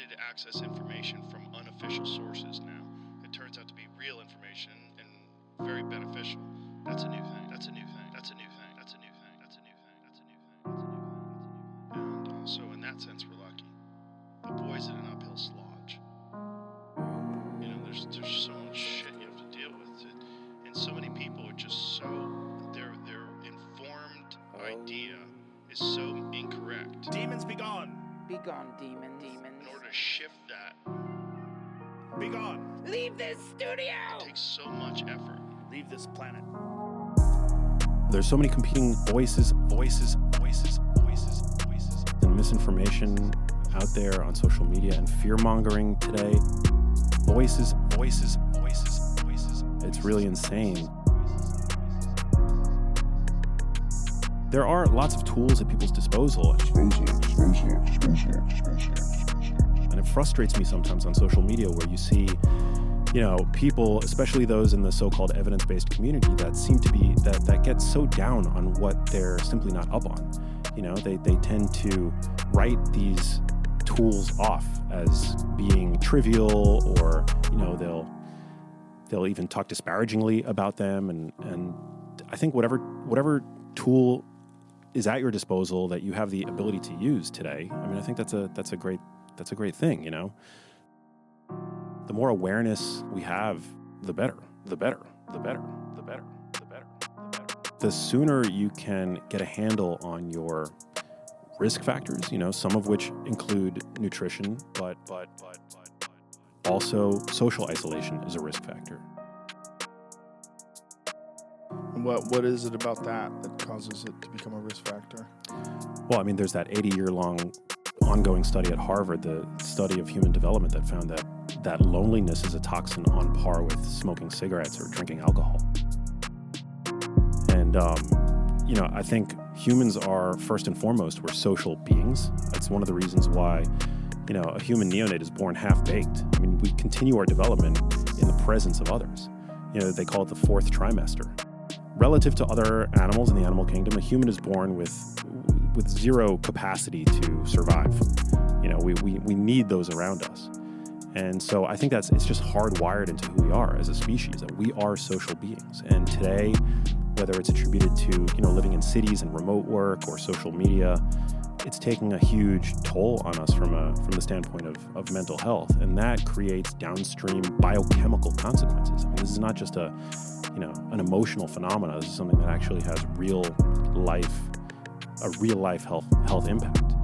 ability to access information from unofficial sources now. It turns out to be real information and very beneficial. That's a new thing. That's a new thing. That's a new thing. That's a new thing. That's a new thing. That's a new thing. That's a new thing. And so in that sense, we're lucky. The boys in an uphill slodge. You know, there's so much shit you have to deal with, and so many people are just so their informed idea is so incorrect. Demons be gone. Be gone, demons. In order to shift that, Be gone. Leave this studio! it takes so much effort. Leave this planet. There's so many competing voices, and misinformation out there on social media and fear-mongering today. Voices. It's really insane. There are lots of tools at people's disposal. And it frustrates me sometimes on social media where you see, you know, people, especially those in the so-called evidence-based community that seem to be, that get so down on what they're simply not up on. You know, they tend to write these tools off as being trivial, or, you know, they'll even talk disparagingly about them. And I think whatever tool is at your disposal that you have the ability to use today, I mean, I think that's a great thing, you know. The more awareness we have, the better. The sooner you can get a handle on your risk factors, you know, some of which include nutrition, but also social isolation is a risk factor. And what is it about that causes it to become a risk factor? Well, I mean, there's that 80-year-long ongoing study at Harvard, the study of human development, that found that loneliness is a toxin on par with smoking cigarettes or drinking alcohol. And, you know, I think humans are, first and foremost, we're social beings. That's one of the reasons why, you know, a human neonate is born half-baked. I mean, we continue our development in the presence of others. You know, they call it the fourth trimester. Relative to other animals in the animal kingdom, a human is born with zero capacity to survive. You know, we need those around us. And so I think it's just hardwired into who we are as a species, that we are social beings. And today, whether it's attributed to, you know, living in cities and remote work or social media, it's taking a huge toll on us from the standpoint of mental health. And that creates downstream biochemical consequences. I mean, this is not just an emotional phenomenon. This is something that actually has a real life health impact.